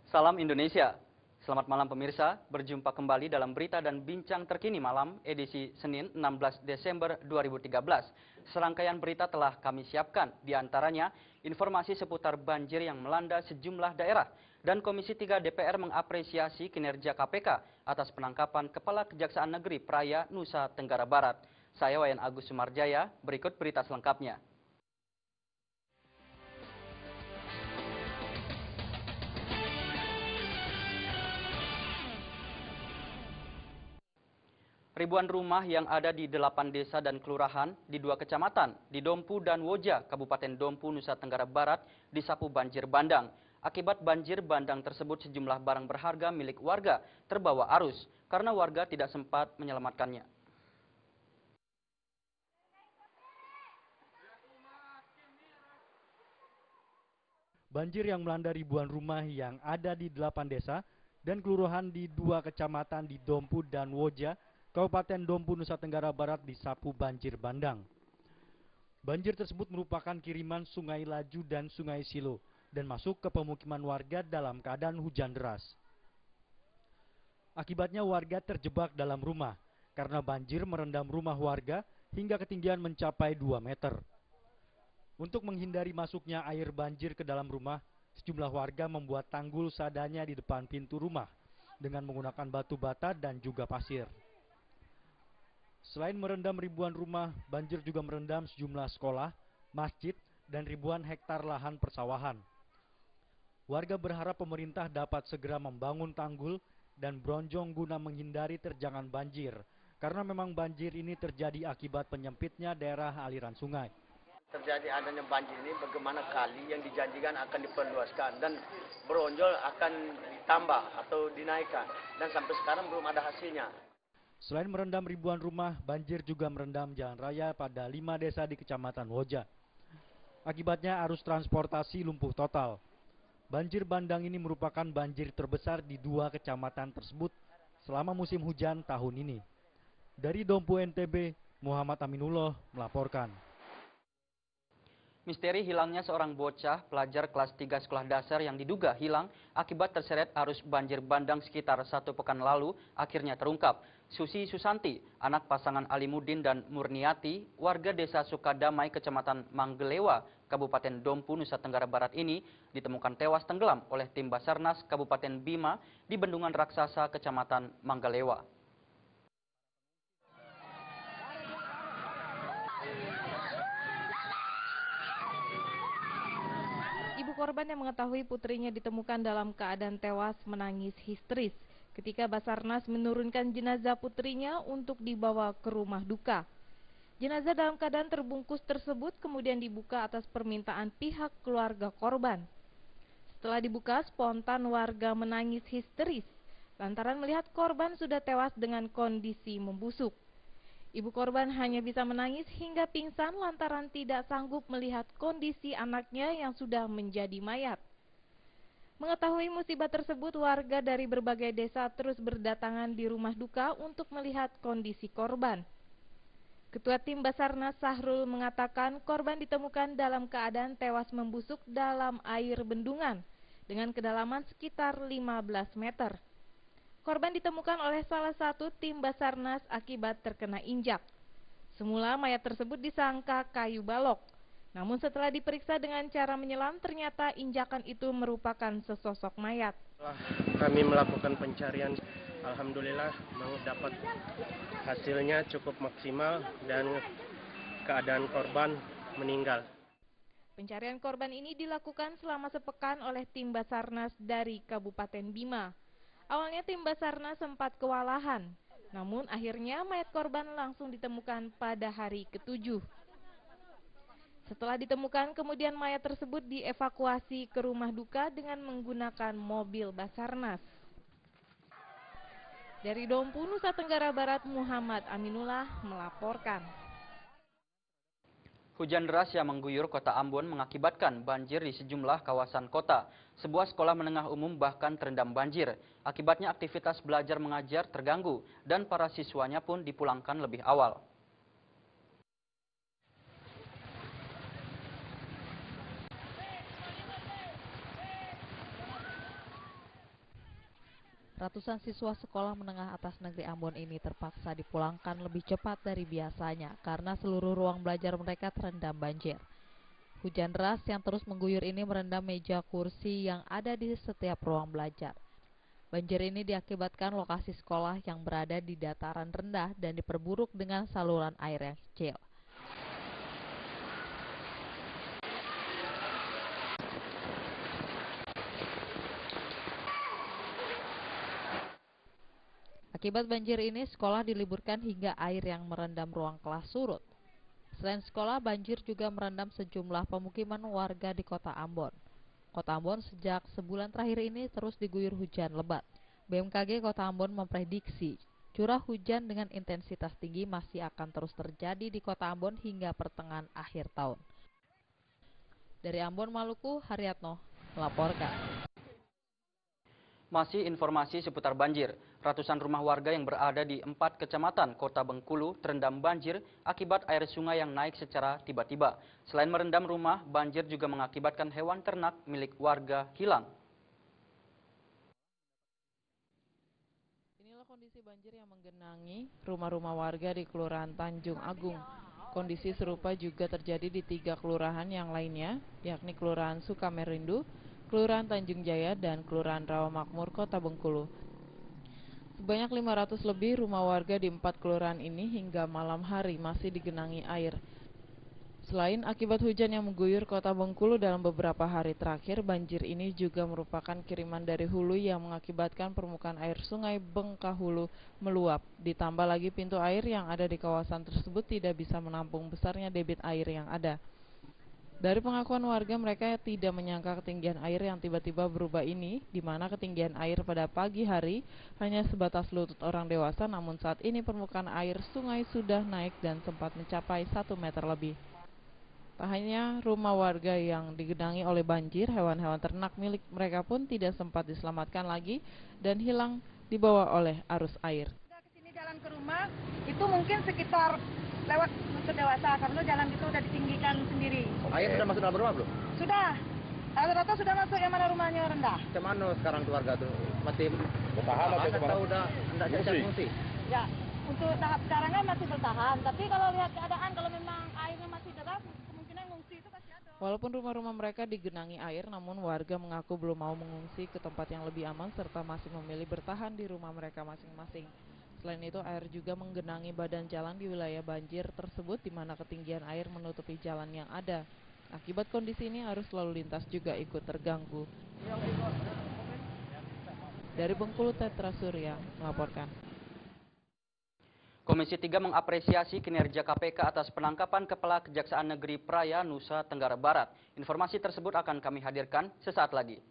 Salam Indonesia. Selamat malam pemirsa, berjumpa kembali dalam berita dan bincang terkini malam edisi Senin 16 Desember 2013. Serangkaian berita telah kami siapkan, diantaranya informasi seputar banjir yang melanda sejumlah daerah dan Komisi 3 DPR mengapresiasi kinerja KPK atas penangkapan Kepala Kejaksaan Negeri Praia, Nusa Tenggara Barat. Saya Wayan Agus Sumarjaya, berikut berita selengkapnya. Ribuan rumah yang ada di 8 desa dan kelurahan di 2 kecamatan, di Dompu dan Woja, Kabupaten Dompu, Nusa Tenggara Barat, disapu banjir bandang. Akibat banjir bandang tersebut sejumlah barang berharga milik warga terbawa arus karena warga tidak sempat menyelamatkannya. Banjir yang melanda ribuan rumah yang ada di 8 desa dan kelurahan di 2 kecamatan di Dompu dan Woja, Kabupaten Dompu, Nusa Tenggara Barat disapu banjir bandang. Banjir tersebut merupakan kiriman Sungai Laju dan Sungai Silo dan masuk ke pemukiman warga dalam keadaan hujan deras. Akibatnya warga terjebak dalam rumah karena banjir merendam rumah warga hingga ketinggian mencapai 2 meter. Untuk menghindari masuknya air banjir ke dalam rumah, sejumlah warga membuat tanggul seadanya di depan pintu rumah dengan menggunakan batu bata dan juga pasir. Selain merendam ribuan rumah, banjir juga merendam sejumlah sekolah, masjid, dan ribuan hektar lahan persawahan. Warga berharap pemerintah dapat segera membangun tanggul dan bronjong guna menghindari terjangan banjir, karena memang banjir ini terjadi akibat penyempitnya daerah aliran sungai. Terjadi adanya banjir ini bagaimana kali yang dijanjikan akan diperluaskan dan bronjol akan ditambah atau dinaikkan, dan sampai sekarang belum ada hasilnya. Selain merendam ribuan rumah, banjir juga merendam jalan raya pada 5 desa di Kecamatan Woja. Akibatnya arus transportasi lumpuh total. Banjir bandang ini merupakan banjir terbesar di 2 kecamatan tersebut selama musim hujan tahun ini. Dari Dompu NTB, Muhammad Aminullah melaporkan. Misteri hilangnya seorang bocah pelajar kelas 3 sekolah dasar yang diduga hilang akibat terseret arus banjir bandang sekitar 1 pekan lalu akhirnya terungkap. Susi Susanti, anak pasangan Alimuddin dan Murniati, warga desa Sukadamai, Kecamatan Manggelewa, Kabupaten Dompu, Nusa Tenggara Barat ini ditemukan tewas tenggelam oleh tim Basarnas Kabupaten Bima di Bendungan Raksasa, Kecamatan Manggalewa. Ibu korban yang mengetahui putrinya ditemukan dalam keadaan tewas menangis histeris ketika Basarnas menurunkan jenazah putrinya untuk dibawa ke rumah duka. Jenazah dalam keadaan terbungkus tersebut kemudian dibuka atas permintaan pihak keluarga korban. Setelah dibuka, spontan warga menangis histeris lantaran melihat korban sudah tewas dengan kondisi membusuk. Ibu korban hanya bisa menangis hingga pingsan lantaran tidak sanggup melihat kondisi anaknya yang sudah menjadi mayat. Mengetahui musibah tersebut, warga dari berbagai desa terus berdatangan di rumah duka untuk melihat kondisi korban. Ketua Tim Basarnas Sahrul mengatakan korban ditemukan dalam keadaan tewas membusuk dalam air bendungan dengan kedalaman sekitar 15 meter. Korban ditemukan oleh salah satu tim Basarnas akibat terkena injak. Semula mayat tersebut disangka kayu balok. Namun setelah diperiksa dengan cara menyelam, ternyata injakan itu merupakan sesosok mayat. Kami melakukan pencarian, alhamdulillah dapat hasilnya cukup maksimal dan keadaan korban meninggal. Pencarian korban ini dilakukan selama sepekan oleh tim Basarnas dari Kabupaten Bima. Awalnya tim Basarnas sempat kewalahan, namun akhirnya mayat korban langsung ditemukan pada hari ke-7. Setelah ditemukan, kemudian mayat tersebut dievakuasi ke rumah duka dengan menggunakan mobil Basarnas. Dari Dompu, Nusa Tenggara Barat, Muhammad Aminullah melaporkan. Hujan deras yang mengguyur kota Ambon mengakibatkan banjir di sejumlah kawasan kota. Sebuah sekolah menengah umum bahkan terendam banjir. Akibatnya aktivitas belajar mengajar terganggu dan para siswanya pun dipulangkan lebih awal. Ratusan siswa sekolah menengah atas negeri Ambon ini terpaksa dipulangkan lebih cepat dari biasanya karena seluruh ruang belajar mereka terendam banjir. Hujan deras yang terus mengguyur ini merendam meja kursi yang ada di setiap ruang belajar. Banjir ini diakibatkan lokasi sekolah yang berada di dataran rendah dan diperburuk dengan saluran air yang kecil. Akibat banjir ini, sekolah diliburkan hingga air yang merendam ruang kelas surut. Selain sekolah, banjir juga merendam sejumlah pemukiman warga di Kota Ambon. Kota Ambon sejak sebulan terakhir ini terus diguyur hujan lebat. BMKG Kota Ambon memprediksi curah hujan dengan intensitas tinggi masih akan terus terjadi di Kota Ambon hingga pertengahan akhir tahun. Dari Ambon, Maluku, Haryatno melaporkan. Masih informasi seputar banjir. Ratusan rumah warga yang berada di 4 kecamatan Kota Bengkulu terendam banjir akibat air sungai yang naik secara tiba-tiba. Selain merendam rumah, banjir juga mengakibatkan hewan ternak milik warga hilang. Inilah kondisi banjir yang menggenangi rumah-rumah warga di Kelurahan Tanjung Agung. Kondisi serupa juga terjadi di 3 kelurahan yang lainnya, yakni Kelurahan Sukamerindu, Kelurahan Tanjung Jaya, dan Kelurahan Rawamakmur, Kota Bengkulu. Sebanyak 500 lebih rumah warga di 4 kelurahan ini hingga malam hari masih digenangi air. Selain akibat hujan yang mengguyur Kota Bengkulu dalam beberapa hari terakhir, banjir ini juga merupakan kiriman dari hulu yang mengakibatkan permukaan air sungai Bengkahulu meluap. Ditambah lagi pintu air yang ada di kawasan tersebut tidak bisa menampung besarnya debit air yang ada. Dari pengakuan warga, mereka tidak menyangka ketinggian air yang tiba-tiba berubah ini, di mana ketinggian air pada pagi hari hanya sebatas lutut orang dewasa, namun saat ini permukaan air sungai sudah naik dan sempat mencapai 1 meter lebih. Tak hanya rumah warga yang digenangi oleh banjir, hewan-hewan ternak milik mereka pun tidak sempat diselamatkan lagi dan hilang dibawa oleh arus air. Ke sini jalan ke rumah, itu mungkin sekitar lewat lutut dewasa, karena jalan itu udah ditinggikan sendiri. Air sudah masuk dalam rumah belum? Sudah, rata-rata sudah masuk yang mana rumahnya rendah. Macam mana sekarang keluarga tuh? Masih bertahan atau udah tidak bisa fungsi? Ya, untuk tahap sekarang kan masih bertahan, tapi kalau lihat keadaan, kalau memang airnya masih deras, kemungkinan ngungsi itu pasti ada. Walaupun rumah-rumah mereka digenangi air, namun warga mengaku belum mau mengungsi ke tempat yang lebih aman serta masih memilih bertahan di rumah mereka masing-masing. Selain itu, air juga menggenangi badan jalan di wilayah banjir tersebut, di mana ketinggian air menutupi jalan yang ada. Akibat kondisi ini, arus lalu lintas juga ikut terganggu. Dari Bengkulu, Tetra Surya melaporkan. Komisi 3 mengapresiasi kinerja KPK atas penangkapan Kepala Kejaksaan Negeri Praia, Nusa Tenggara Barat. Informasi tersebut akan kami hadirkan sesaat lagi.